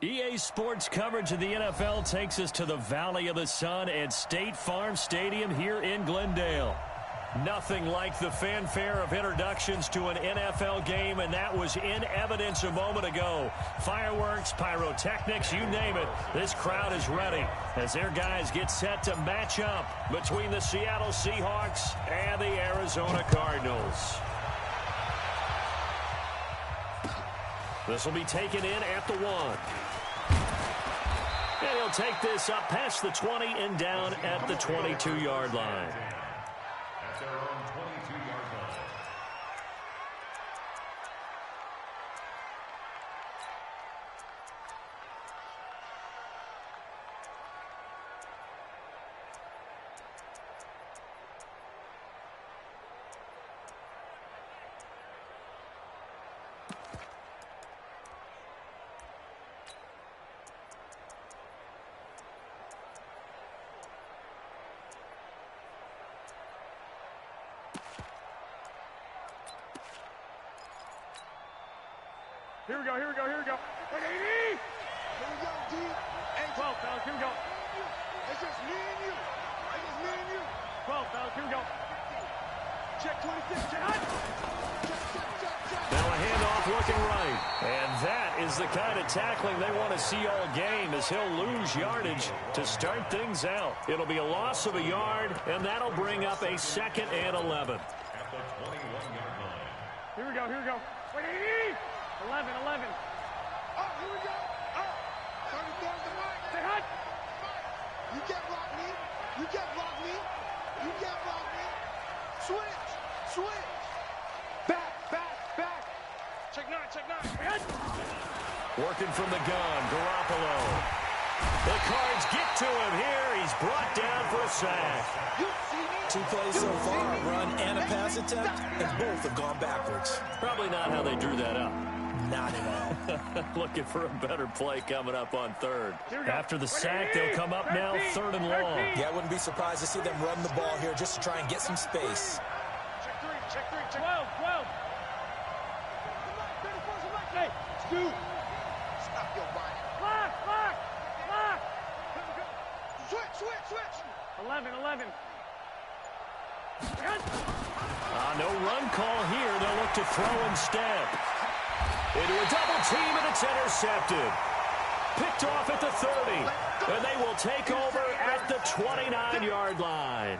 EA Sports coverage of the NFL takes us to the Valley of the Sun at State Farm Stadium here in Glendale. Nothing like the fanfare of introductions to an NFL game, and that was in evidence a moment ago. Fireworks, pyrotechnics, you name it. This crowd is ready as their guys get set to match up between the Seattle Seahawks and the Arizona Cardinals. This will be taken in at the 1. And he'll take this up past the 20 and down at the 22-yard line. At their own 22-yard line. Here we go. Wait, 80! Here we go, D. Hey, 12, fellas, here we go. It's just me and you. 12, fellas, here we go. Check 26, check. Now a handoff looking right. And that is the kind of tackling they want to see all game, as he'll lose yardage to start things out. It'll be a loss of a yard, and that'll bring up a 2nd and 11. At the 21-yard line. Here we go. Wait, 80! 11. Oh, here we go. Oh, 34's the mark. Say hut. You can't block me. Switch. Back. Check 9. Working from the gun, Garoppolo. The Cards get to him here. He's brought down for a sack. 2 plays so far, a run and a pass attempt, and both have gone backwards. Probably not how they drew that up. Not at all. Looking for a better play coming up on 3rd. After the sack, they'll come up now 3rd and long. Yeah, I wouldn't be surprised to see them run the ball here just to try and get some space. Check 3. 12. Hey, Stu. Stop your body. Lock. Switch. 11. No run call here. They'll look to throw instead. Into a double team, and it's intercepted. Picked off at the 30, and they will take over at the 29-yard line.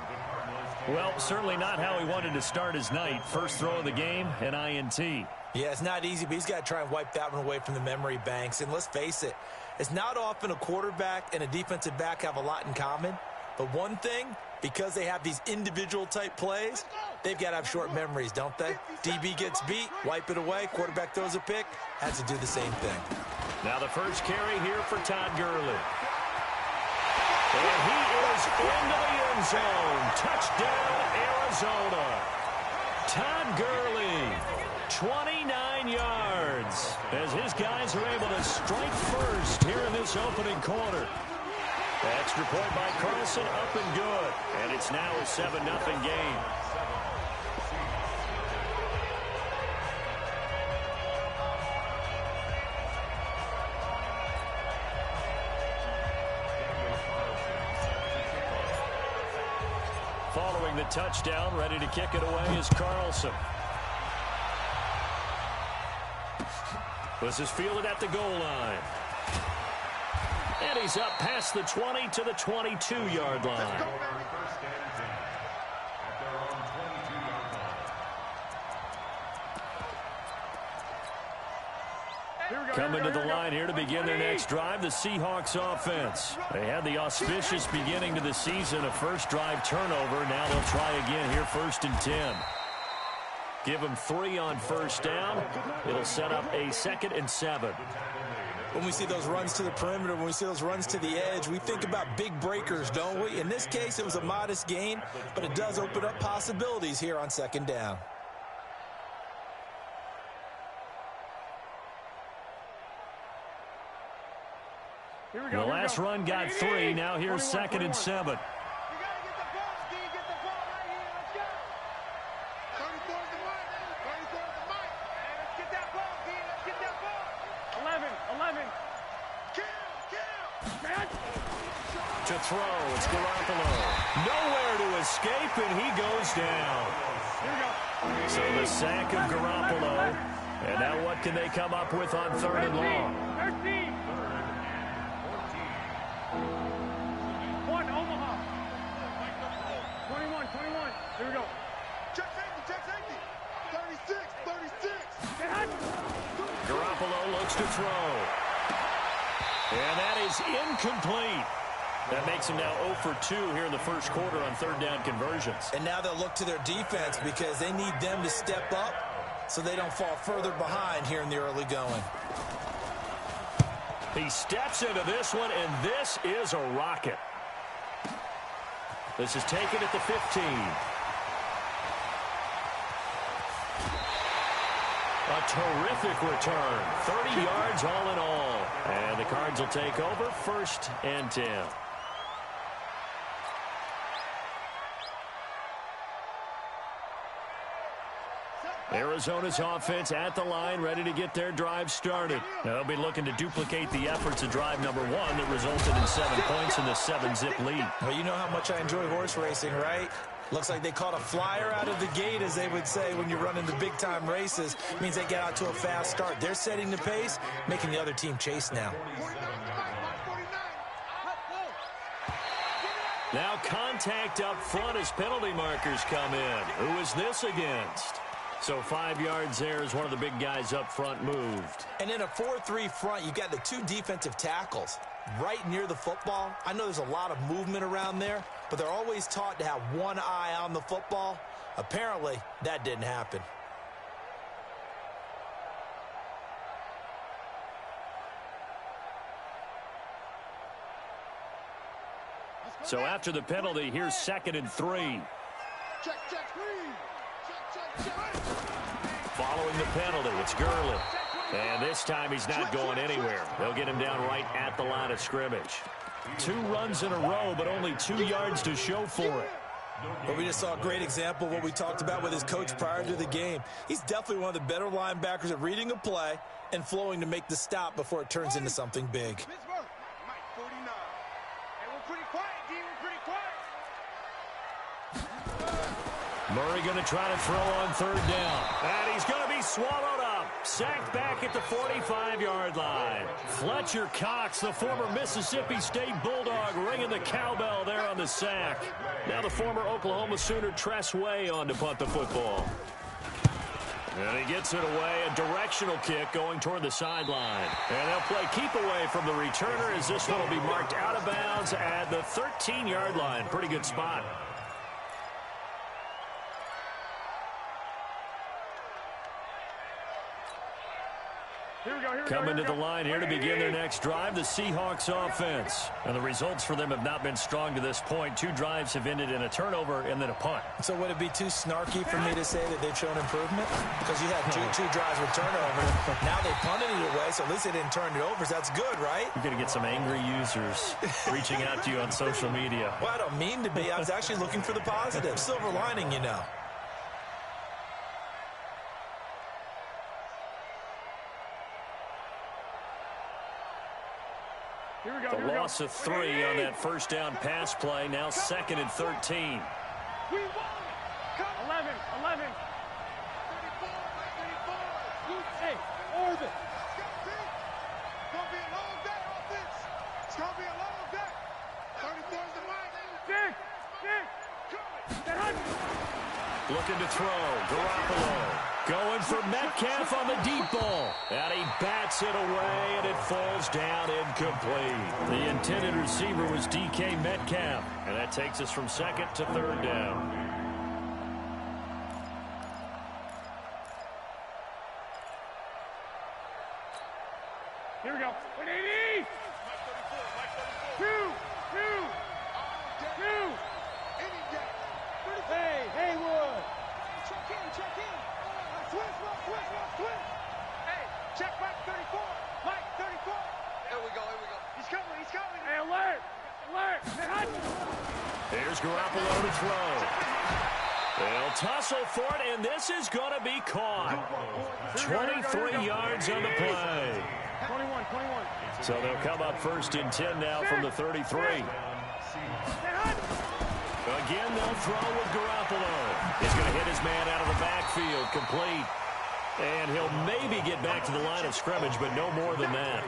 Well, certainly not how he wanted to start his night. First throw of the game, an INT. Yeah, it's not easy, but he's got to try and wipe that one away from the memory banks. And let's face it, it's not often a quarterback and a defensive back have a lot in common. But one thing, because they have these individual type plays, they've got to have short memories, don't they? DB gets beat, wipe it away, quarterback throws a pick, has to do the same thing. Now the first carry here for Todd Gurley. And he is into the end zone. Touchdown, Arizona. Todd Gurley, 29 yards, as his guys are able to strike first here in this opening quarter. Extra point by Carlson, up and good. And it's now a 7-0 game. Following the touchdown, ready to kick it away is Carlson. This is fielded at the goal line. And he's up past the 20 to the 22-yard line. Coming to the line here to begin their next drive, the Seahawks offense. They had the auspicious beginning to the season, a first drive turnover. Now they'll try again here, 1st and 10. Give them 3 on first down. It'll set up a 2nd and 7. When we see those runs to the perimeter, when we see those runs to the edge, we think about big breakers, don't we? In this case, it was a modest gain, but it does open up possibilities here on 2nd down. The last run got 3. Now here's 2nd and 7. 11. To throw, it's Garoppolo. Nowhere to escape, and he goes down. So the sack of Garoppolo. And now what can they come up with on 3rd and long? 13. 1, Omaha. 21. Here we go. Check safety. 36. Garoppolo looks to throw. And that is incomplete. That makes him now 0 for 2 here in the first quarter on 3rd down conversions. And now they'll look to their defense because they need them to step up so they don't fall further behind here in the early going. He steps into this one, and this is a rocket. This is taken at the 15. A terrific return. 30 yards all in all. And the Cards will take over 1st and 10. Arizona's offense at the line, ready to get their drive started. Now they'll be looking to duplicate the efforts of drive number 1 that resulted in 7 points in the 7-zip lead. Well, you know how much I enjoy horse racing, right? Looks like they caught a flyer out of the gate, as they would say when you're running the big-time races. It means they get out to a fast start. They're setting the pace, making the other team chase now. Now contact up front as penalty markers come in. Who is this against? So 5 yards there as one of the big guys up front moved. And in a 4-3 front, you've got the 2 defensive tackles right near the football. I know there's a lot of movement around there, but they're always taught to have one eye on the football. Apparently, that didn't happen. So after the penalty, here's 2nd and 3. Check, 3. Following the penalty, it's Gurley. And this time he's not going anywhere. They'll get him down right at the line of scrimmage. 2 runs in a row, but only 2 yards to show for it. But we just saw a great example of what we talked about with his coach prior to the game. He's definitely one of the better linebackers at reading a play and flowing to make the stop before it turns into something big. Murray going to try to throw on 3rd down. And he's going to be swallowed up. Sacked back at the 45-yard line. Fletcher Cox, the former Mississippi State Bulldog, ringing the cowbell there on the sack. Now the former Oklahoma Sooner Tress Way on to punt the football. And he gets it away, a directional kick going toward the sideline. And they'll play keep away from the returner as this one will be marked out of bounds at the 13-yard line. Pretty good spot. Coming to the line here to begin their next drive, the Seahawks offense. And the results for them have not been strong to this point. 2 drives have ended in a turnover and then a punt. So would it be too snarky for me to say that they've shown improvement? Because you had two drives with turnover. Now they punted it away, so at least they didn't turn it over. So that's good, right? You're going to get some angry users reaching out to you on social media. Well, I don't mean to be. I was actually looking for the positive. Silver lining, you know. The loss of 3 on that 1st down pass play. Now 2nd and 13. 11. 11. 34. Hey, orbit. It's going to be a long day on this. It's going to be a long day. 34 is the mic. Dick. Looking to throw. Garoppolo. Going for Metcalf on the deep ball. And he bats it away, and it falls down incomplete. The intended receiver was DK Metcalf. And that takes us from 2nd to 3rd down. Here we go. 180. 2. Hey, Haywood. Check in. Switch. Hey, check Mike 34. Mike 34. Here we go. He's coming. Hey, alert. Here's Garoppolo to throw. They'll tussle for it, and this is going to be caught. 23 yards on the play. 21. So they'll come up 1st and 10 now from the 33. Again, they'll throw with Garoppolo. He's going to hit his man out of the backfield, complete. And he'll maybe get back to the line of scrimmage, but no more than that.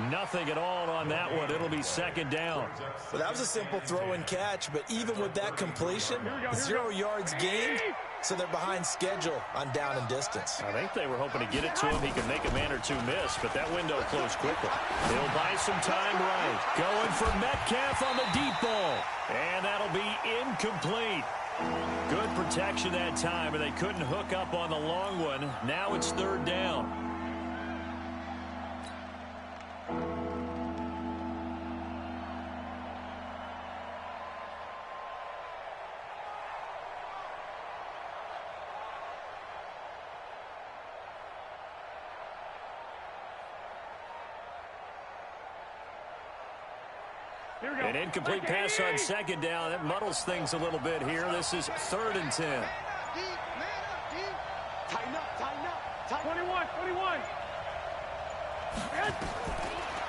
Nothing at all on that one. It'll be second down. Well, that was a simple throw and catch, but even with that completion, 0 yards gained, so they're behind schedule on down and distance. I think they were hoping to get it to him. He could make a man or two miss, but that window closed quickly. He'll buy some time right. Going for Metcalf on the deep ball. And that'll be incomplete. Good protection that time, and they couldn't hook up on the long one. Now it's third down. An incomplete pass on second down. That muddles things a little bit here. This is 3rd and 10. Tighten up, tighten up. 21.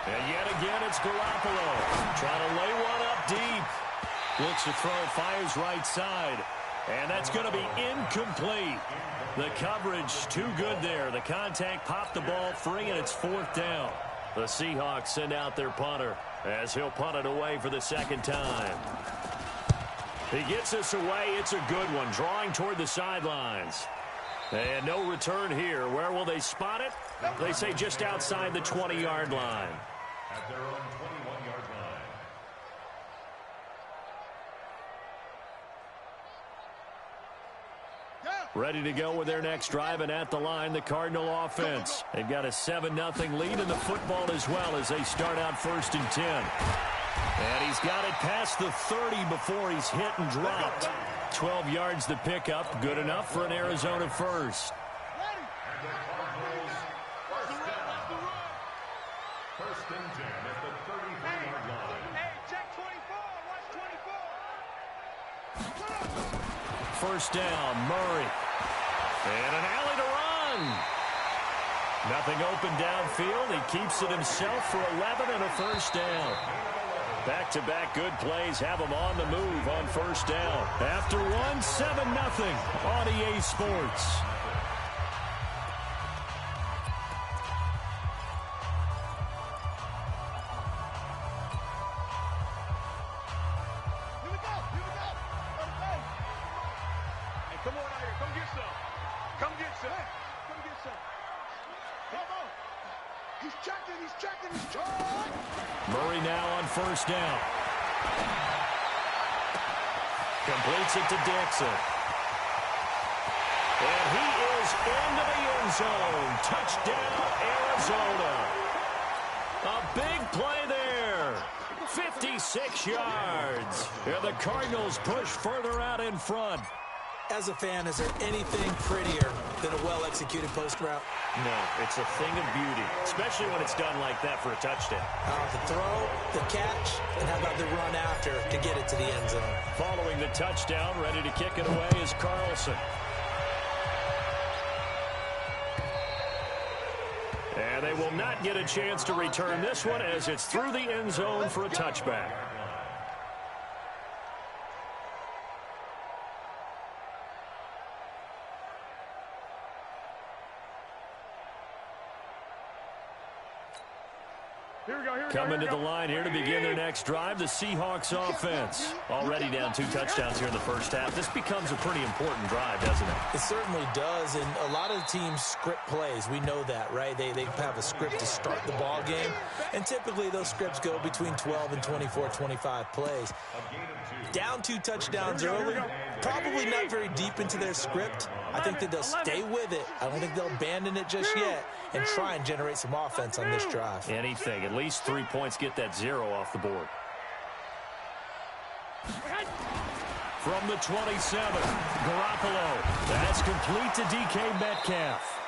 And yet again, it's Garoppolo. Trying to lay one up deep. Looks to throw, fires right side. And that's going to be incomplete. The coverage too good there. The contact popped the ball free, and it's 4th down. The Seahawks send out their punter as he'll punt it away for the second time. He gets this away. It's a good one, drawing toward the sidelines. And no return here. Where will they spot it? They say just outside the 20-yard line. At their own 21-yard line. Ready to go with their next drive, and at the line, the Cardinal offense. They've got a 7-0 lead in the football as well as they start out 1st and 10. And he's got it past the 30 before he's hit and dropped. 12 yards to pick up. Good enough for an Arizona first. And the Cardinals first and 10 at the 33-yard line. Hey, check 24. Watch 24. First down, Murray. And an alley to run. Nothing open downfield. He keeps it himself for 11 and a first down. Back-to-back good plays have him on the move on first down. After one, 7-0 on EA Sports. Murray now on first down. Completes it to Dixon. And he is into the end zone. Touchdown, Arizona. A big play there. 56 yards. And the Cardinals push further out in front. As a fan, is there anything prettier than a well-executed post route? No, it's a thing of beauty, especially when it's done like that for a touchdown. The throw, the catch, and how about the run after to get it to the end zone? Following the touchdown, ready to kick it away is Carlson. And they will not get a chance to return this one as it's through the end zone for a touchback. Coming to the line here to begin their next drive, the Seahawks offense. Already down 2 touchdowns here in the first half. This becomes a pretty important drive, doesn't it? It certainly does, and a lot of the teams script plays. We know that, right? They have a script to start the ball game, and typically those scripts go between 12 and 24, 25 plays. Down 2 touchdowns early, probably not very deep into their script. I think that they'll stay with it. I don't think they'll abandon it just yet and try and generate some offense on this drive. Anything. At least 3 points, get that 0 off the board. From the 27, Garoppolo. That's complete to DK Metcalf.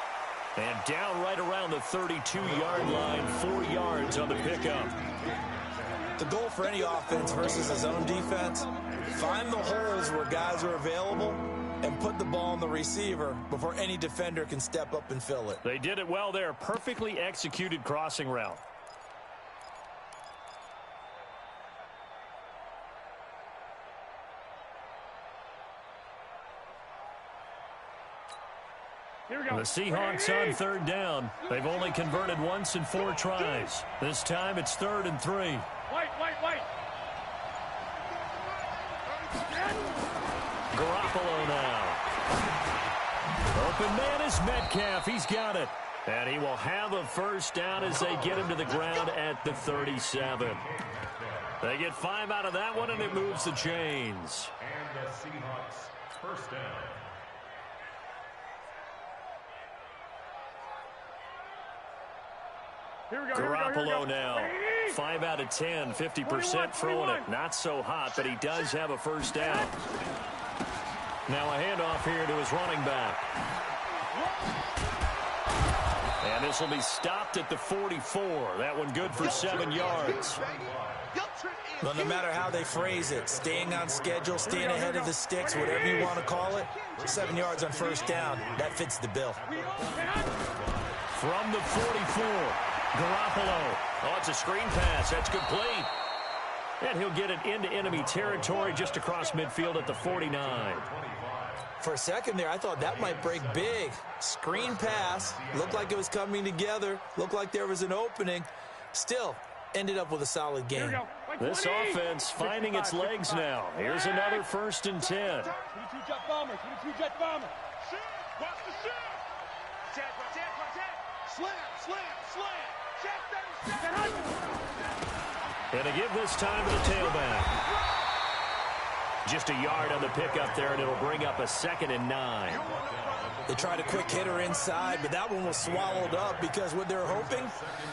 And down right around the 32-yard line, 4 yards on the pickup. The goal for any offense versus his own defense, find the holes where guys are available and put the ball on the receiver before any defender can step up and fill it. They did it well there. Perfectly executed crossing route. The Seahawks on third down. They've only converted once in 4 tries. This time it's 3rd and 3. White. Garoppolo now. Open man is Metcalf. He's got it. And he will have a first down as they get him to the ground at the 37. They get 5 out of that one, and it moves the chains. And the Seahawks first down. Garoppolo now. 5 out of 10, 50% throwing it. Not so hot, but he does have a first down. Now a handoff here to his running back. And this will be stopped at the 44. That one good for 7 yards. Well, no matter how they phrase it, staying on schedule, staying ahead of the sticks, whatever you want to call it, 7 yards on first down, that fits the bill. From the 44, Garoppolo. Oh, it's a screen pass. That's complete. And he'll get it into enemy territory just across midfield at the 49. For a second there, I thought that might break big. Screen pass. Looked like it was coming together. Looked like there was an opening. Still, ended up with a solid game. This offense finding its legs now. Here's another 1st and 10. And to give this time to the tailback. Just a yard on the pickup there, and it'll bring up a 2nd and 9. They tried a quick hitter inside, but that one was swallowed up because what they're hoping,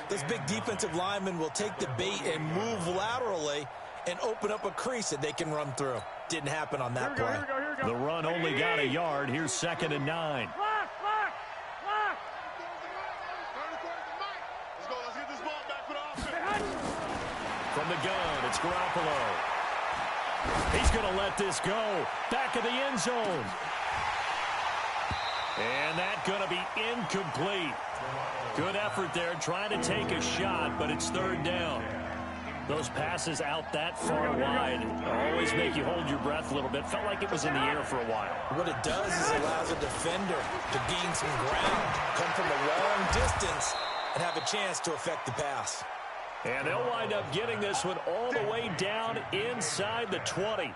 this big defensive lineman will take the bait and move laterally and open up a crease that they can run through. Didn't happen on that play. The run only got a yard. Here's 2nd and 9. From the gun, it's Garoppolo. He's going to let this go. Back of the end zone. And that's going to be incomplete. Good effort there, trying to take a shot, but it's 3rd down. Those passes out that far wide always make you hold your breath a little bit. Felt like it was in the air for a while. What it does is allows a defender to gain some ground, come from a long distance, and have a chance to affect the pass. And they'll wind up getting this one all the way down inside the 20.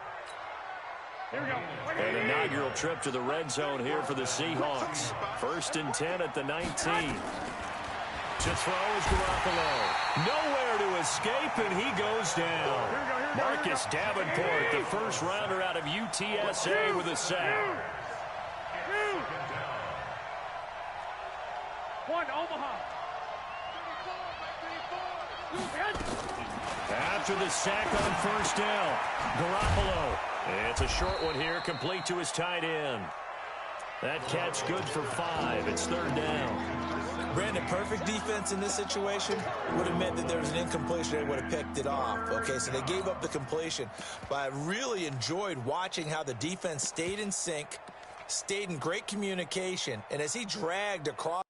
An inaugural trip to the red zone here for the Seahawks. 1st and 10 at the 19. To throw is Garoppolo. Nowhere to escape, and he goes down. Marcus Davenport, the first rounder out of UTSA, with a sack. Omaha. After the sack on 1st down, Garoppolo. It's a short one here, complete to his tight end. That catch good for 5. It's 3rd down. Brandon, perfect defense in this situation would have meant that there was an incompletion. They would have picked it off. Okay, so they gave up the completion. But I really enjoyed watching how the defense stayed in sync, stayed in great communication, and as he dragged across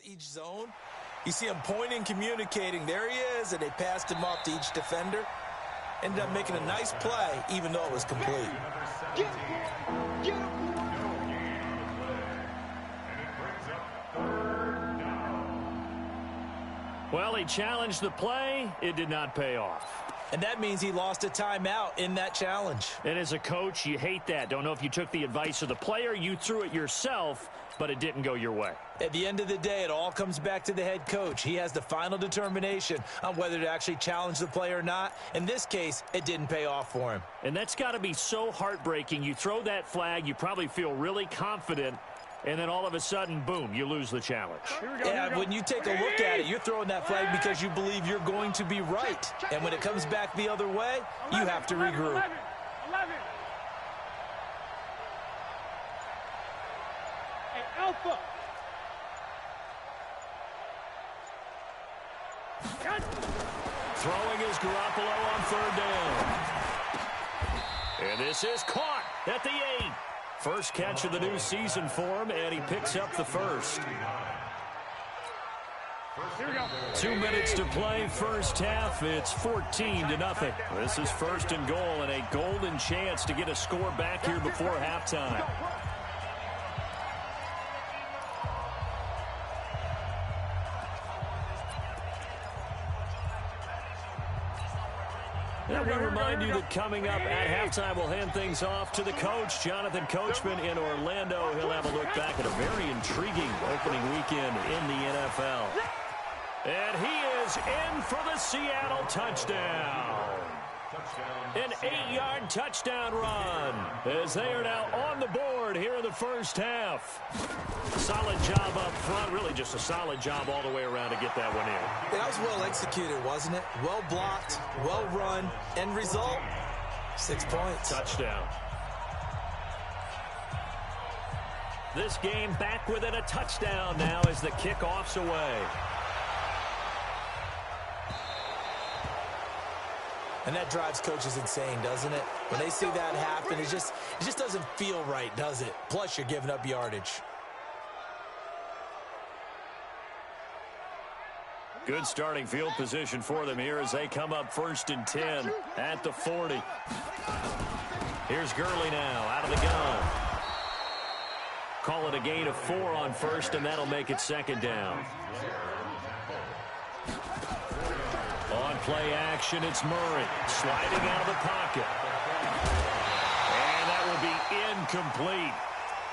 each zone, you see him pointing, communicating. There he is, and they passed him off to each defender. Ended up making a nice play, even though it was complete. Well, he challenged the play. It did not pay off. And that means he lost a timeout in that challenge. And as a coach, you hate that. Don't know if you took the advice of the player, you threw it yourself, but it didn't go your way. At the end of the day, it all comes back to the head coach. He has the final determination on whether to actually challenge the play or not. In this case, it didn't pay off for him. And that's got to be so heartbreaking. You throw that flag, you probably feel really confident, and then all of a sudden, boom, you lose the challenge. Yeah, when you take a look at it, you're throwing that flag because you believe you're going to be right. And when it comes back the other way, you have to regroup. 11. Hey, Alpha. Throwing is Garoppolo on 3rd down. And this is caught at the 8. First catch of the new season for him, and he picks up the first. Here we go. 2 minutes to play, first half. It's 14-0. This is first and goal and a golden chance to get a score back here before halftime. Let me remind you that coming up at halftime, we'll hand things off to the coach, Jonathan Coachman in Orlando. He'll have a look back at a very intriguing opening weekend in the NFL. And he is in for the Seattle touchdown. An 8-yard touchdown run as they are now on the board here in the first half. Solid job up front, really just a solid job all the way around to get that one in. That was well executed, wasn't it? Well blocked, well run, end result, 6 points. Touchdown. This game back within a touchdown now as the kickoff's away. And that drives coaches insane, doesn't it? When they see that happen, it just doesn't feel right, does it? Plus, you're giving up yardage. Good starting field position for them here as they come up 1st and 10 at the 40. Here's Gurley now out of the gun. Call it a gain of 4 on first, and that'll make it 2nd down. On play action, it's Murray sliding out of the pocket. And that will be incomplete.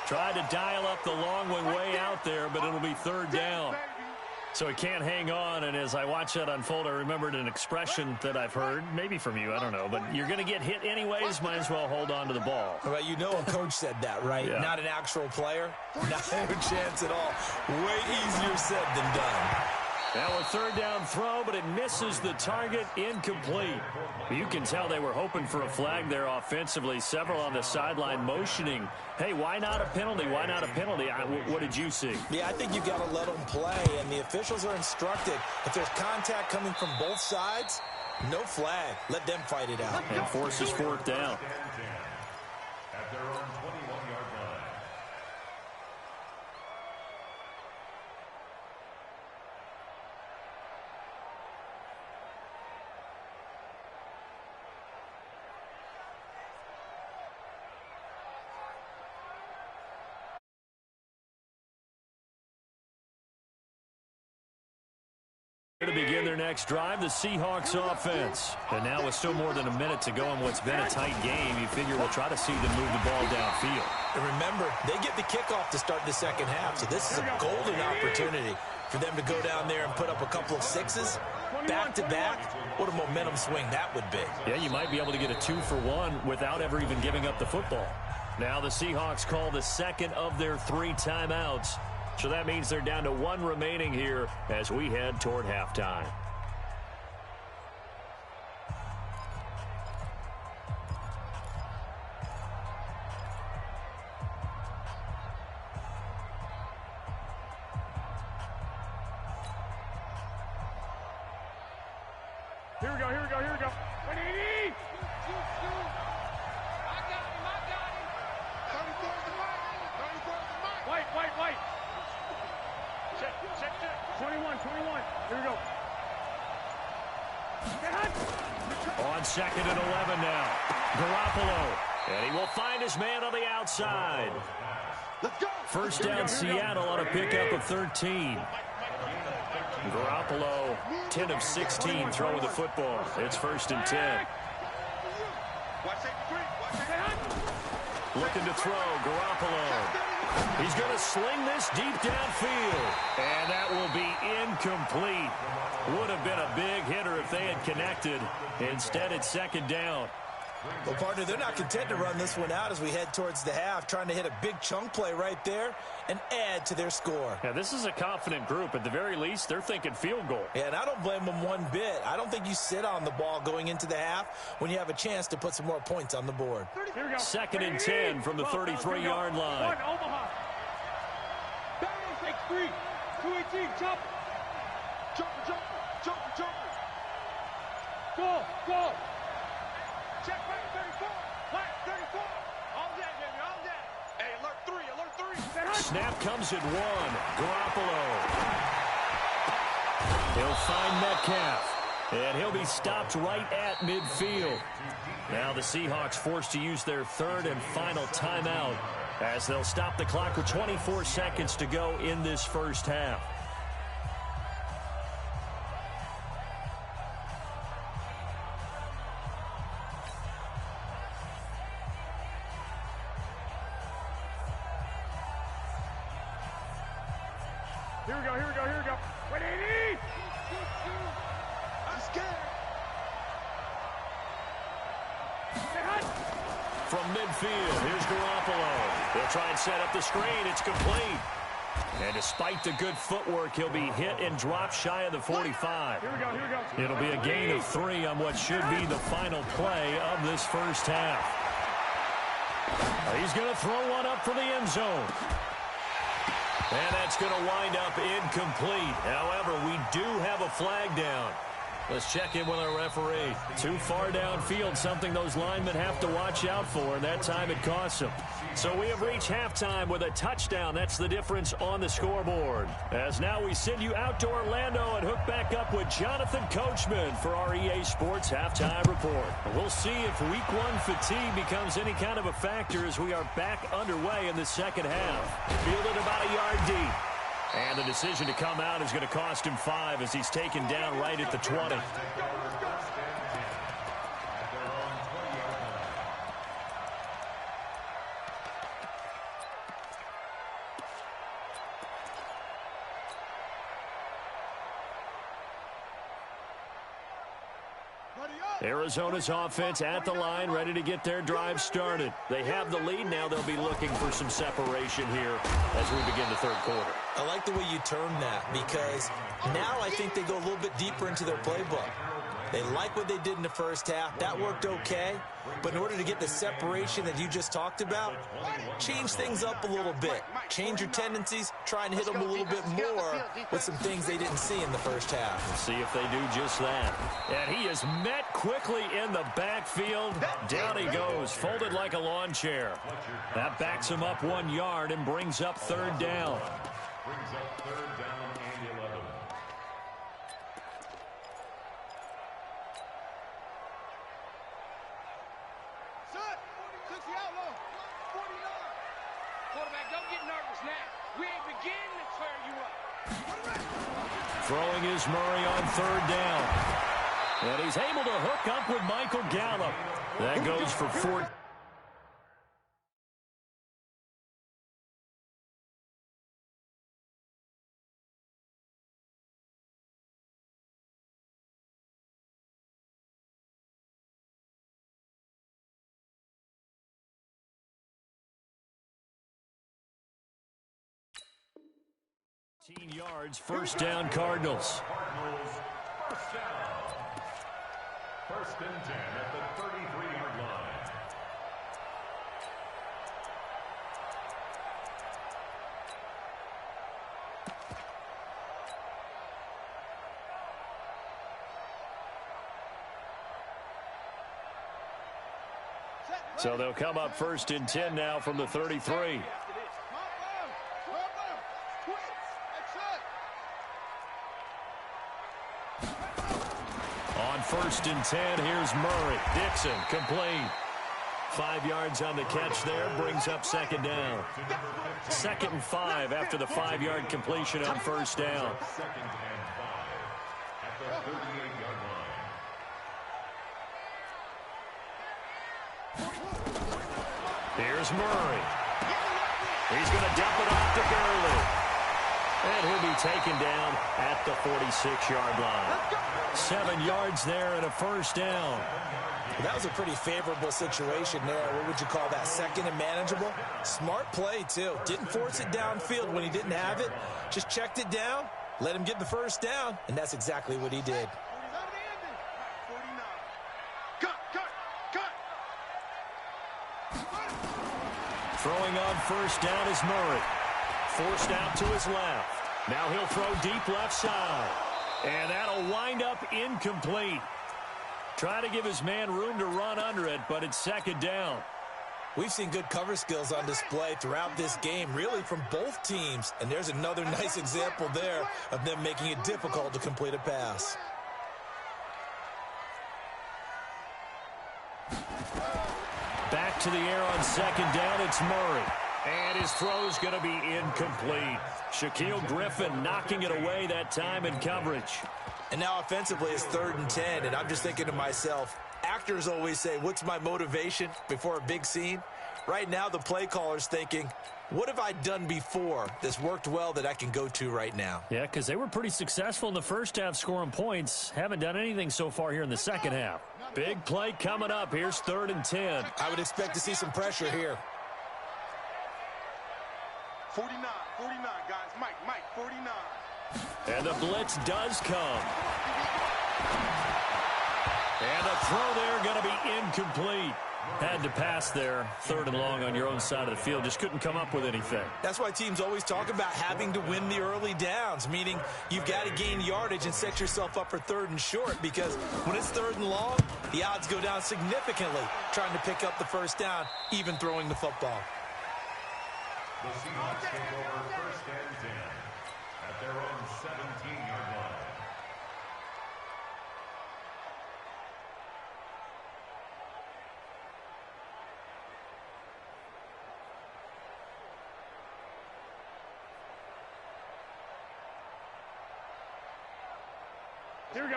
Tried to dial up the long one way out there, but it'll be 3rd down. So he can't hang on, and as I watch that unfold, I remembered an expression that I've heard, maybe from you, I don't know, but you're going to get hit anyways, might as well hold on to the ball. Well, you know a coach said that, right? Yeah. Not an actual player. Not a chance at all. Way easier said than done. Now a 3rd down throw, but it misses the target, incomplete. You can tell they were hoping for a flag there offensively. Several on the sideline motioning, hey, why not a penalty? Why not a penalty? What did you see? Yeah, I think you've got to let them play, and the officials are instructed. If there's contact coming from both sides, no flag. Let them fight it out. And forces 4th down. At their own 21-yard line. To begin their next drive, the Seahawks offense. And now with still more than a minute to go in what's been a tight game, you figure we'll try to see them move the ball downfield. And remember, they get the kickoff to start the 2nd half, so this is a golden opportunity for them to go down there and put up a couple of 6s back-to-back. What a momentum swing that would be. Yeah, you might be able to get a 2-for-1 without ever even giving up the football. Now the Seahawks call the 2nd of their 3 timeouts. So that means they're down to 1 remaining here as we head toward halftime. Here we go, here we go, here we go. 180! I got him. 34's the mic. 34's the mic. White. Check. 21. Here we go. On 2nd and 11 now. Garoppolo. And he will find his man on the outside. Let's go. First down Seattle on a pickup of 13. Garoppolo, 10 of 16 throwing the football. It's 1st and 10. Looking to throw, Garoppolo. He's going to sling this deep downfield. And that will be incomplete. Would have been a big hitter if they had connected. Instead, it's 2nd down. Well, partner, they're not content to run this one out as we head towards the half, trying to hit a big chunk play right there and add to their score. Now, this is a confident group. At the very least, they're thinking field goal. Yeah, and I don't blame them one bit. I don't think you sit on the ball going into the half when you have a chance to put some more points on the board. 2nd and 10 from the 33-yard line. One, Omaha. Bang, take 3. 218, jump. Jumper. Go. Check back, 34. Flat, 34. All that, baby, all that. Hey, alert 3. Snap comes at 1. Garoppolo. He'll find Metcalf, and he'll be stopped right at midfield. Now the Seahawks forced to use their third and final timeout as they'll stop the clock with 24 seconds to go in this first half. Here we go, here we go, here we go. Wait, AD! I'm scared. From midfield, here's Garoppolo. He'll try and set up the screen. It's complete. And despite the good footwork, he'll be hit and dropped shy of the 45. Here we go, here we go. It'll be a gain of 3 on what should be the final play of this first half. He's going to throw one up for the end zone. And that's going to wind up incomplete. However, we do have a flag down. Let's check in with our referee. Too far downfield, something those linemen have to watch out for, and that time it costs them. So we have reached halftime with a touchdown. That's the difference on the scoreboard. As now we send you out to Orlando and hook back up with Jonathan Coachman for our EA Sports Halftime Report. We'll see if Week 1 fatigue becomes any kind of a factor as we are back underway in the second half. Fielded about a yard deep. And the decision to come out is going to cost him 5 as he's taken down right at the 20. Arizona's offense at the line, ready to get their drive started. They have the lead. Now they'll be looking for some separation here as we begin the third quarter. I like the way you termed that because now I think they go a little bit deeper into their playbook. They like what they did in the first half. That worked okay. But in order to get the separation that you just talked about, change things up a little bit. Change your tendencies. Try and hit them a little bit more with some things they didn't see in the first half. We'll see if they do just that. And he is met quickly in the backfield. Down he goes, folded like a lawn chair. That backs him up 1 yard and brings up third down. Brings up third down and 11. Quarterback, don't get nervous now. We ain't beginning to clear you up. Throwing is Murray on third down. And he's able to hook up with Michael Gallup. That goes for 4. Yards, first down, Cardinals. First down. First and 10 at the 33-yard line. So they'll come up first and 10 now from the 33. On first and 10, here's Murray. Dixon, complete. 5 yards on the catch there, brings up second down. 2nd and 5 after the 5-yard completion on first down. 2nd and 5 at the 38-yard line. Here's Murray. He's going to dump it off to Gurley. And he'll be taken down at the 46-yard line. 7 yards there and a first down. That was a pretty favorable situation there. What would you call that? Second and manageable? Smart play, too. Didn't force it downfield when he didn't have it. Just checked it down, let him get the first down, and that's exactly what he did. Throwing on first down is Murray. Forced out to his left. Now he'll throw deep left side. And that'll wind up incomplete. Try to give his man room to run under it, but it's second down. We've seen good cover skills on display throughout this game, really from both teams. And there's another nice example there of them making it difficult to complete a pass. Back to the air on second down, it's Murray. And his throw's going to be incomplete. Shaquille Griffin knocking it away that time in coverage. And now offensively it's 3rd and 10, and I'm just thinking to myself, actors always say, what's my motivation before a big scene? Right now the play caller's thinking, what have I done before that's worked well that I can go to right now? Yeah, because they were pretty successful in the first half scoring points. Haven't done anything so far here in the second half. Big play coming up. Here's 3rd and 10. I would expect to see some pressure here. 49, guys. Mike, 49. And the blitz does come. And the throw there going to be incomplete. Had to pass there, 3rd and long on your own side of the field. Just couldn't come up with anything. That's why teams always talk about having to win the early downs, meaning you've got to gain yardage and set yourself up for 3rd and short, because when it's 3rd and long, the odds go down significantly trying to pick up the first down, even throwing the football. The Seahawks take over 1st and 10 at their own 17-yard line.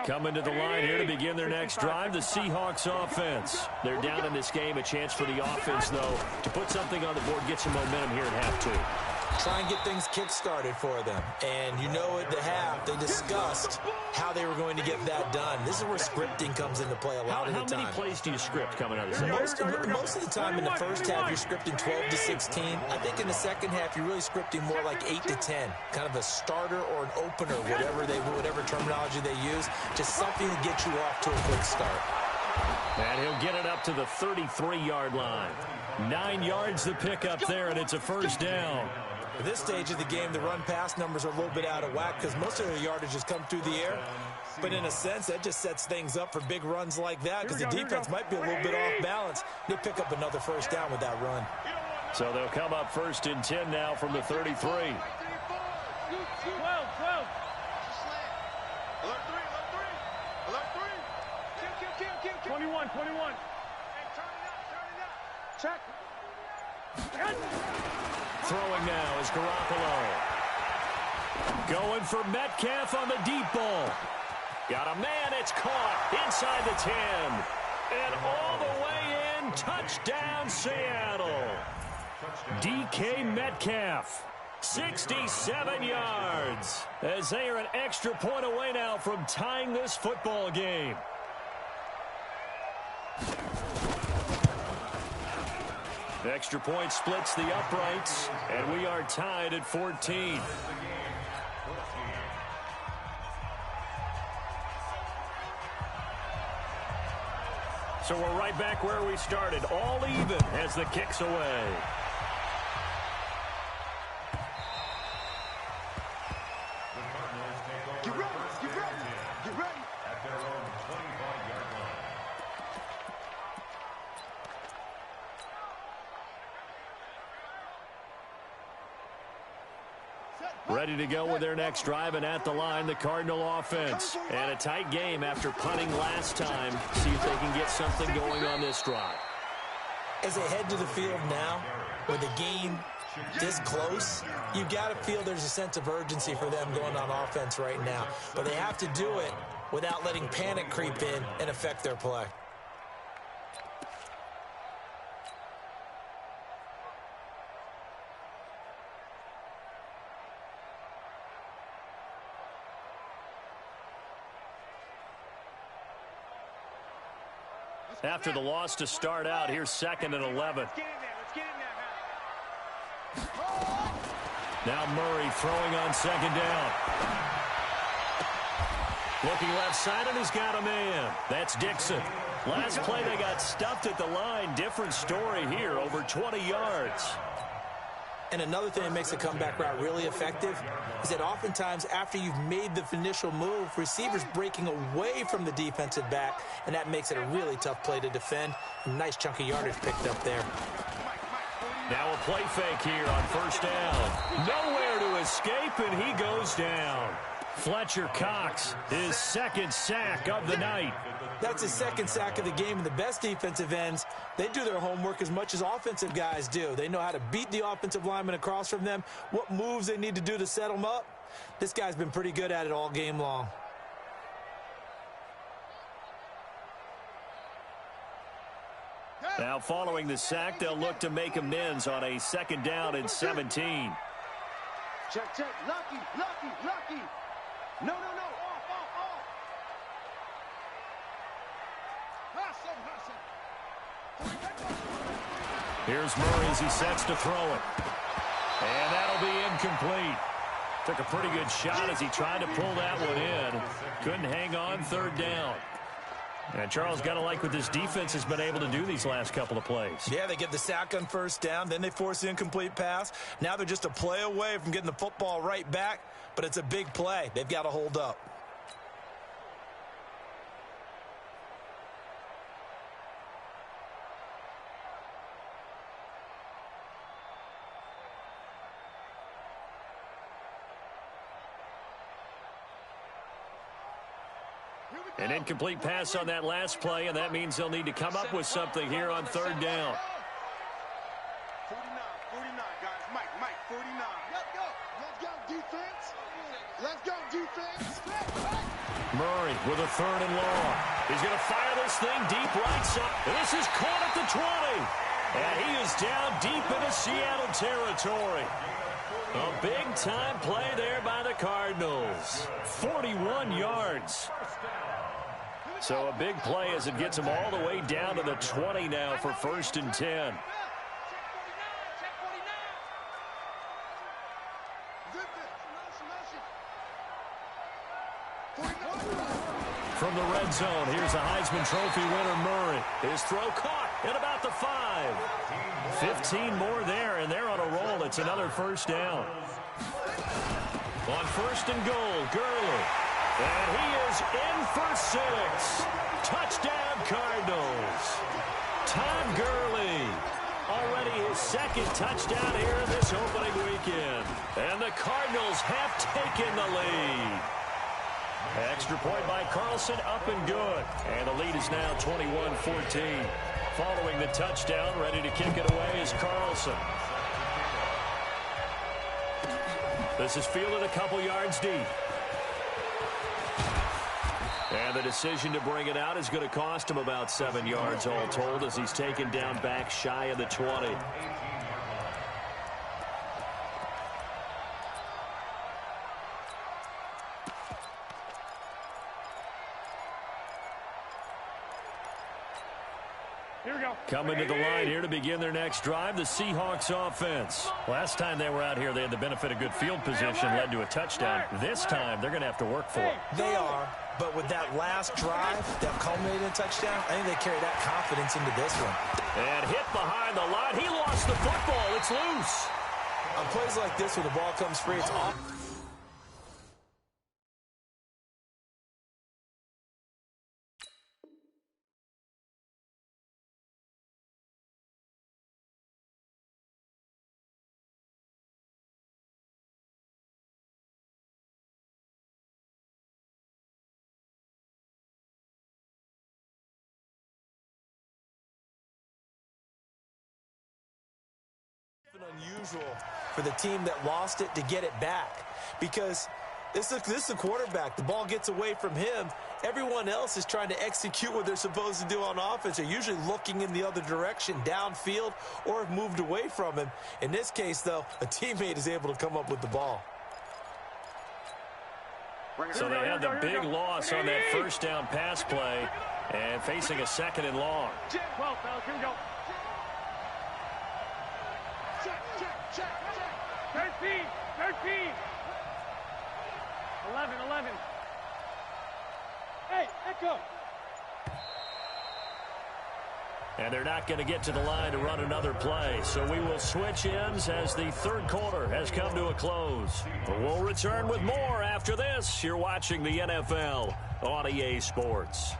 Coming to the line here to begin their next drive, the Seahawks offense. They're down in this game. A chance for the offense, though, to put something on the board, get some momentum here at half 2. Try and get things kick-started for them. And you know at the half, they discussed how they were going to get that done. This is where scripting comes into play a lot of the time. How many plays do you script coming out of the second? Most of the time in the first half, you're scripting 12 to 16. I think in the second half, you're really scripting more like 8 to 10. Kind of a starter or an opener, whatever terminology they use. Just something to get you off to a quick start. And he'll get it up to the 33-yard line. 9 yards to pick up there, and it's a first down. At this stage of the game, the run-pass numbers are a little bit out of whack because most of their yardage has come through the air. But in a sense, that just sets things up for big runs like that because the defense might be a little bit off balance. They'll pick up another first down with that run. So they'll come up 1st and 10 now from the 33. 12. Alert 3. 21. Hey, turn it up. Check. Throwing now is Garoppolo. Going for Metcalf on the deep ball. Got a man, it's caught inside the 10. And all the way in, touchdown Seattle. DK Metcalf, 67 yards. As they are an extra point away now from tying this football game. Extra point splits the uprights, and we are tied at 14. So we're right back where we started, all even as the kick's away. Get ready. At their own 25-yard line. Ready to go with their next drive, and at the line, the Cardinal offense. And a tight game after punting last time. See if they can get something going on this drive. As they head to the field now, with the game this close, you've got to feel there's a sense of urgency for them going on offense right now. But they have to do it without letting panic creep in and affect their play. After the loss to start out, here's 2nd and 11. Let's get in there. Now Murray throwing on 2nd down. Looking left side, and he's got a man. That's Dixon. Last play, they got stuffed at the line. Different story here, over 20 yards. And another thing that makes the comeback route really effective is that oftentimes after you've made the initial move, receivers breaking away from the defensive back, and that makes it a really tough play to defend. A nice chunk of yardage picked up there. play fake here on first down. Nowhere to escape, and he goes down. Fletcher Cox, his second sack of the night. That's his second sack of the game, and the best defensive ends, they do their homework as much as offensive guys do. They know how to beat the offensive lineman across from them, what moves they need to do to set them up. This guy's been pretty good at it all game long. Now following the sack, they'll look to make amends on a second down and 17. Check, check. Lucky, lucky, lucky. No, no, no. Off. Here's Murray as he sets to throw it. And that'll be incomplete. Took a pretty good shot as he tried to pull that one in. Couldn't hang on third down. And Charles, got to like what this defense has been able to do these last couple of plays. Yeah, they get the sack on first down, then they force the incomplete pass. Now they're just a play away from getting the football right back, but it's a big play. They've got to hold up. An incomplete pass on that last play, and that means they'll need to come up with something here on third down. 49, guys. Mike, 49. Let's go, defense. Let's go, defense. Murray with a third and long. He's going to fire this thing deep right side. This is caught at the 20. And he is down deep into Seattle territory. A big-time play there by the Cardinals. 41 yards. So a big play as it gets him all the way down to the 20 now for first and 10. From the red zone, here's the Heisman Trophy winner, Murray. His throw caught at about the 5. 15 more there, and they're on a roll. It's another first down. On first and goal, Gurley. And he is in for 6. Touchdown, Cardinals. Todd Gurley. Already his second touchdown here in this opening weekend. And the Cardinals have taken the lead. Extra point by Carlson, up and good. And the lead is now 21-14. Following the touchdown, ready to kick it away is Carlson. This is fielded a couple yards deep. And the decision to bring it out is going to cost him about 7 yards all told as he's taken down back shy of the 20. Coming to the line here to begin their next drive, the Seahawks offense. Last time they were out here, they had the benefit of good field position, led to a touchdown. This time, they're going to have to work for it. They are, but with that last drive that culminated in a touchdown, I think they carry that confidence into this one. And hit behind the line. He lost the football. It's loose. On plays like this where the ball comes free, it's off. Unusual for the team that lost it to get it back, because this is a quarterback. The ball gets away from him. Everyone else is trying to execute what they're supposed to do on offense. They're usually looking in the other direction, downfield, or have moved away from him. In this case, though, a teammate is able to come up with the ball. So they had the big loss on that first down pass play and facing a second and long. 12, fellas, here we go. Check. 13. 11. Hey, echo. And they're not going to get to the line to run another play. So we will switch ends as the third quarter has come to a close. But we'll return with more after this. You're watching the NFL on EA Sports.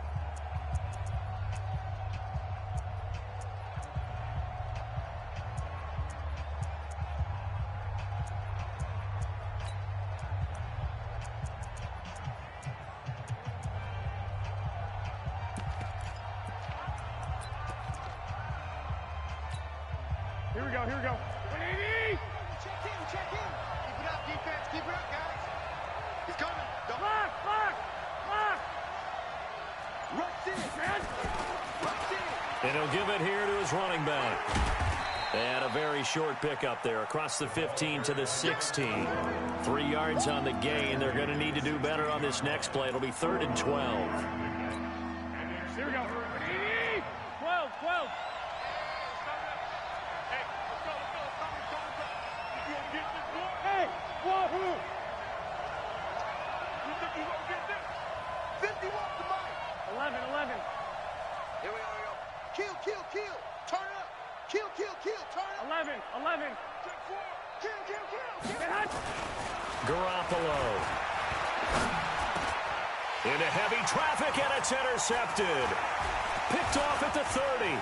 Here we go, here we go. 180! Check in, check in. Keep it up, defense. Keep it up, guys. He's coming. Lock, lock, lock. Rush in, man. Rush in. And he'll give it here to his running back. And a very short pickup there across the 15 to the 16. 3 yards on the gain. They're going to need to do better on this next play. It'll be 3rd and 12. Here we go. 12, 12. Hey, let's go, let's go, let's go, let's go. You gonna get this one? Hey, wahoo! You think you gonna get this? 50 off the mic. 11, 11. Here we go, here we go. Kill, kill, kill. Turn it up. Kill, kill, kill. Turn it up. 11, 11. Check 4. Kill, kill, kill. Garoppolo. Into heavy traffic, and it's intercepted. Picked off at the 30.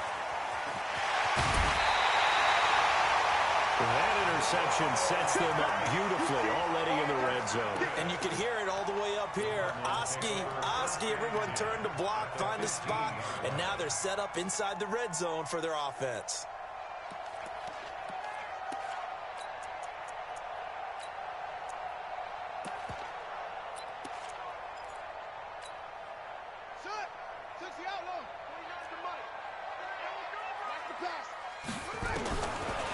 That interception sets them up beautifully already in the red zone. And you can hear it all the way up here. Oski, everyone turned to block, find a spot, and now they're set up inside the red zone for their offense.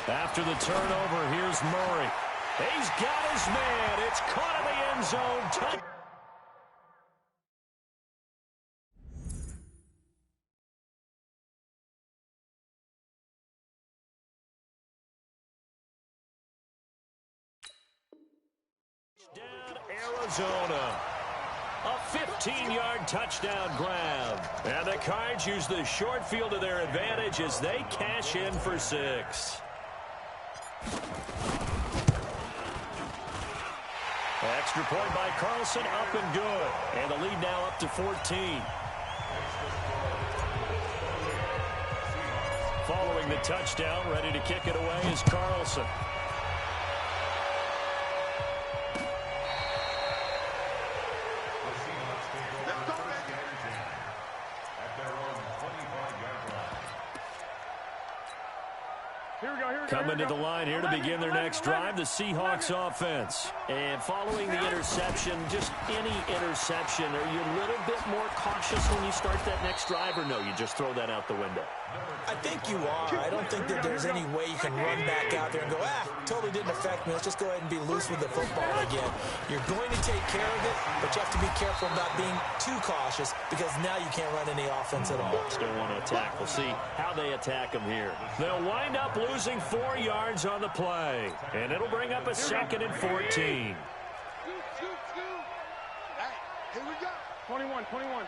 After the turnover, here's Murray. He's got his man. It's caught in the end zone. Touchdown, Arizona. A 15-yard touchdown grab. And the Cards use the short field to their advantage as they cash in for 6. Extra point by Carlson, up and good. And the lead now up to 14. Following the touchdown, ready to kick it away is Carlson. Coming to the line here to begin their next drive, the Seahawks offense. And following the interception, just any interception, are you a little bit more cautious when you start that next drive, or no, you just throw that out the window? I think you are. I don't think that there's any way you can run back out there and go, totally didn't affect me. Let's just go ahead and be loose with the football again. You're going to take care of it, but you have to be careful about being too cautious because now you can't run any offense at all. Still want to attack. We'll see how they attack them here. They'll wind up losing 4 yards on the play, and it'll bring up a 2nd and 14. Hey, here we go. 21, 21.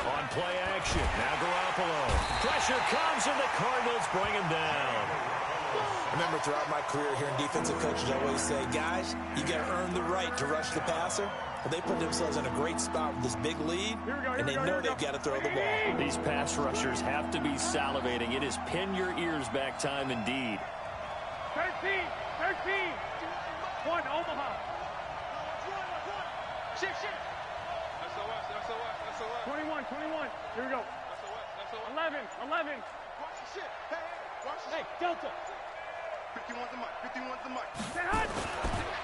On play action, now Garoppolo. Pressure comes, and the Cardinals bring him down. I remember throughout my career hearing defensive coaches always say, guys, you got to earn the right to rush the passer. Well, they put themselves in a great spot with this big lead, and they know they've got to throw the ball. These pass rushers have to be salivating. It is pin your ears back time indeed. 13, 1, Omaha. 6. 21, 21. Here we go. 11. Watch the shit. Hey, Delta. 51's the mic.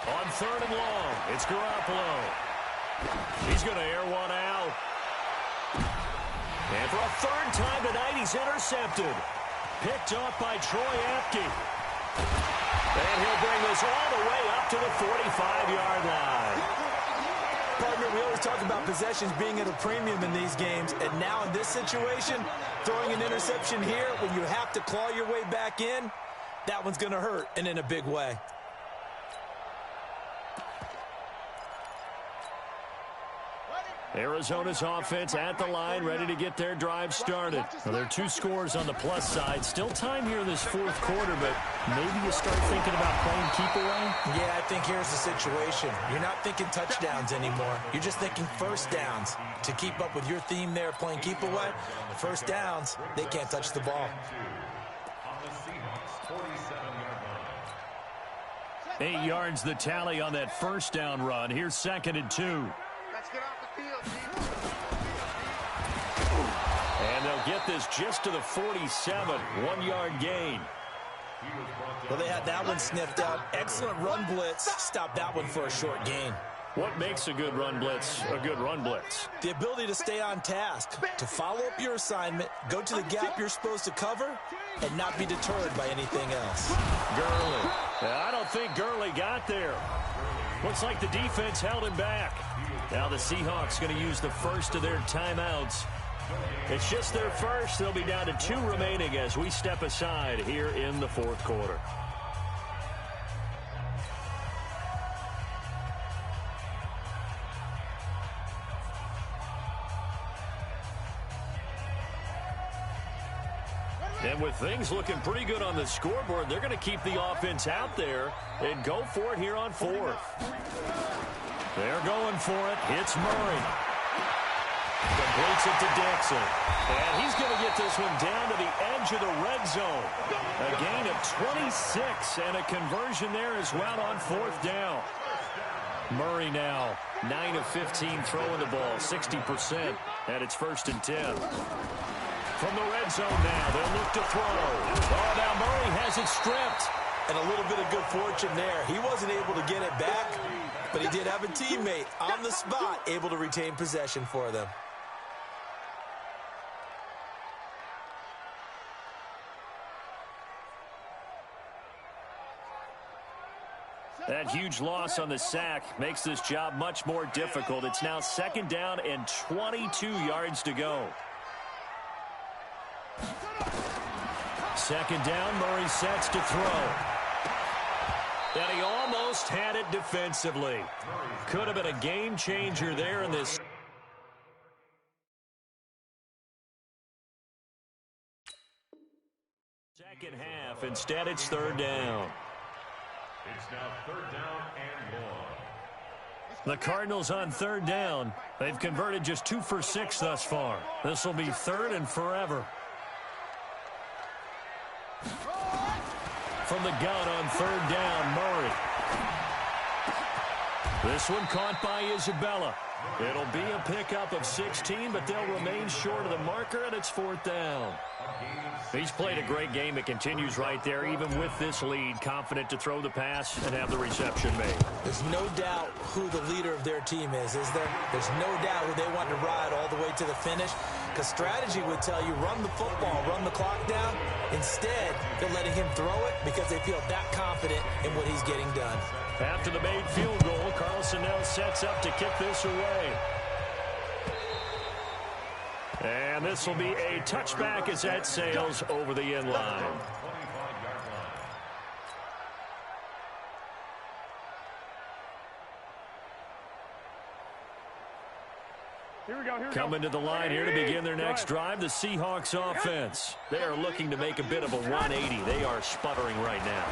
On 3rd and long, it's Garoppolo. He's going to air one out. And for a 3rd time tonight, he's intercepted. Picked off by Troy Apke. And he'll bring this all the way up to the 45-yard line. Partner, we always talk about possessions being at a premium in these games, and now in this situation, throwing an interception here when you have to claw your way back in, that one's going to hurt, and in a big way. Arizona's offense at the line, ready to get their drive started. Well, there are 2 scores on the plus side. Still time here in this 4th quarter, but maybe you start thinking about playing keep away? Yeah, I think here's the situation. You're not thinking touchdowns anymore. You're just thinking first downs. To keep up with your theme there, playing keep away, first downs, they can't touch the ball. 8 yards the tally on that first down run. Here's 2nd and 2. Let's get off the field, And they'll they'll get this just to the 47. 1-yard gain. Well, they had that one sniffed out. Excellent run blitz. Stopped that one for a short gain. What makes a good run blitz a good run blitz? The ability to stay on task, to follow up your assignment, go to the gap you're supposed to cover, and not be deterred by anything else. Gurley. I don't think Gurley got there. Looks like the defense held him back. Now the Seahawks going to use the first of their timeouts. It's just their first. They'll be down to 2 remaining as we step aside here in the fourth quarter. And with things looking pretty good on the scoreboard, they're going to keep the offense out there and go for it here on 4th. They're going for it. Hits Murray. Completes it to Dixon. And he's going to get this one down to the edge of the red zone. A gain of 26 and a conversion there as well on 4th down. Murray now 9 of 15 throwing the ball, 60%, and it's 1st and 10. From the red zone now, they'll look to throw. Oh, now Murray has it stripped. And a little bit of good fortune there. He wasn't able to get it back, but he did have a teammate on the spot able to retain possession for them. That huge loss on the sack makes this job much more difficult. It's now 2nd down and 22 yards to go. 2nd down, Murray sets to throw. And he almost had it defensively. Could have been a game changer there in this. Second half. Instead, it's 3rd down. It's now 3rd down and 1. The Cardinals on 3rd down. They've converted just 2 for 6 thus far. This will be 3rd and forever. From the gun on 3rd down, Murray. This one caught by Isabella. It'll be a pickup of 16, but they'll remain short of the marker, and it's 4th down. He's played a great game. It continues right there, even with this lead, confident to throw the pass and have the reception made. There's no doubt who the leader of their team is there? There's no doubt who they want to ride all the way to the finish, because strategy would tell you run the football, run the clock down. Instead, they're letting him throw it because they feel that confident in what he's getting done. After the made field goal, Carlson now sets up to kick this away. And this will be a touchback as that sails over the end line. Coming to the line here to begin their next drive, the Seahawks offense. They are looking to make a bit of a 180. They are sputtering right now.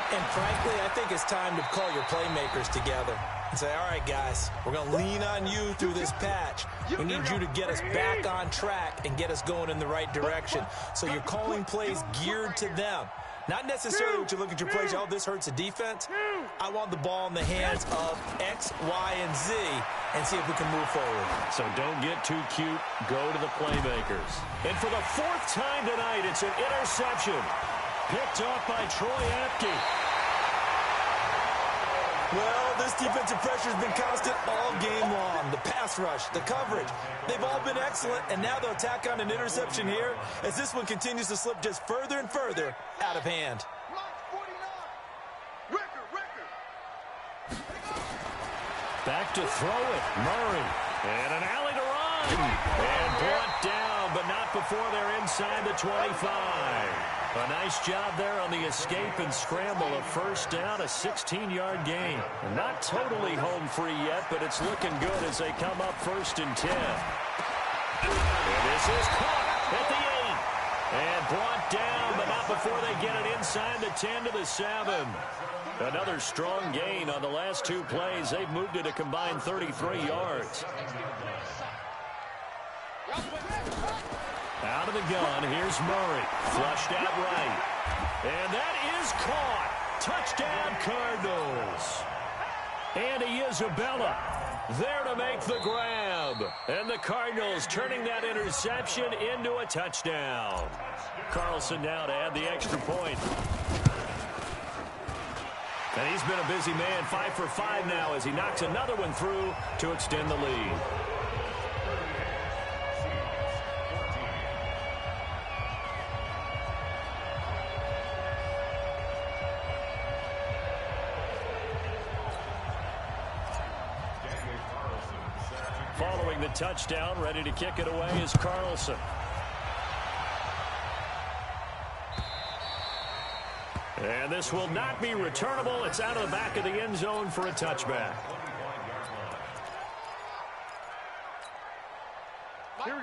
And frankly, I think it's time to call your playmakers together and say, all right, guys, we're going to lean on you through this patch. We need you to get us back on track and get us going in the right direction. So you're calling plays geared to them. Not necessarily what you look at your plays, oh, this hurts the defense. I want the ball in the hands of X, Y, and Z and see if we can move forward. So don't get too cute. Go to the playmakers. And for the 4th time tonight, it's an interception. Picked off by Troy Apke. Well, this defensive pressure has been constant all game long. The pass rush, the coverage, they've all been excellent, and now they'll tack on an interception here as this one continues to slip just further and further out of hand. Back to throw it, Murray. And an alley to run. And brought down, but not before they're inside the 25. A nice job there on the escape and scramble. A 1st down, a 16-yard gain. Not totally home free yet, but it's looking good as they come up 1st and 10. And this is caught at the 8. And brought down, but not before they get it inside the 10 to the 7. Another strong gain on the last 2 plays. They've moved it a combined 33 yards. Out of the gun, here's Murray. Flushed out right. And that is caught. Touchdown, Cardinals. Andy Isabella There to make the grab. And the Cardinals turning that interception into a touchdown. Carlson now to add the extra point. And he's been a busy man, 5 for 5 now as he knocks another one through to extend the lead. Following the touchdown, ready to kick it away is Carlson. And this will not be returnable. It's out of the back of the end zone for a touchback.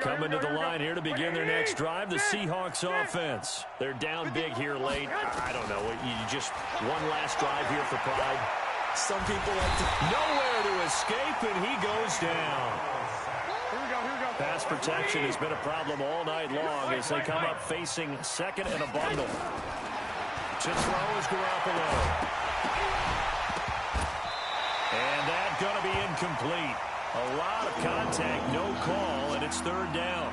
Coming to the line here to begin their next drive, the Seahawks offense. They're down big here late. I don't know. You just one last drive here for pride. Some people like to... Nowhere to escape, and he goes down. Here we go. Pass protection has been a problem all night long as they come up facing second and a bundle. To throw is Garoppolo. And that's going to be incomplete. A lot of contact, no call, and it's third down.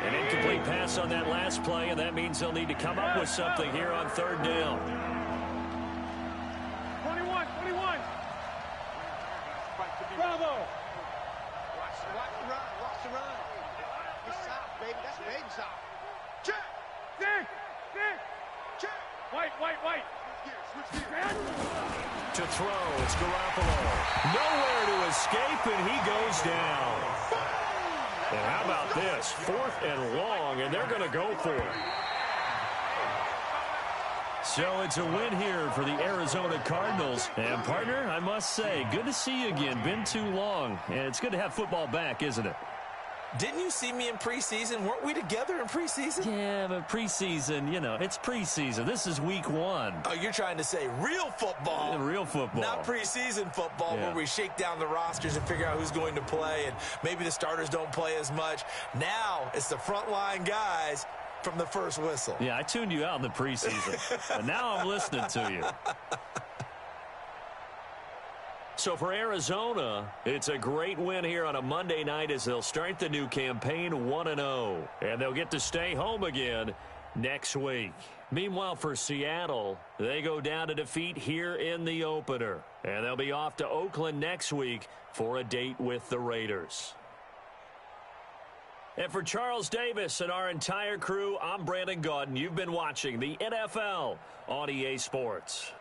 An incomplete pass on that last play, and that means they'll need to come up with something here on third down. 21. Bravo. Watch the run. It's soft, baby. That's baby soft. Check. Dig. Check. White. Switch gears. To throw, it's Garoppolo. Nowhere to escape, and he goes down. And how about this? 4th and long, and they're going to go for it. So it's a win here for the Arizona Cardinals. And, partner, I must say, good to see you again. Been too long. And it's good to have football back, isn't it? Didn't you see me in preseason? Weren't we together in preseason? Yeah, but preseason, it's preseason. This is week 1. Oh, you're trying to say real football. Yeah, real football. Not preseason football where we shake down the rosters and figure out who's going to play, and maybe the starters don't play as much. Now it's the frontline guys from the first whistle. Yeah, I tuned you out in the preseason, but now I'm listening to you. So for Arizona, it's a great win here on a Monday night as they'll start the new campaign 1-0. And they'll get to stay home again next week. Meanwhile, for Seattle, they go down to defeat here in the opener. And they'll be off to Oakland next week for a date with the Raiders. And for Charles Davis and our entire crew, I'm Brandon Gaudin. You've been watching the NFL on EA Sports.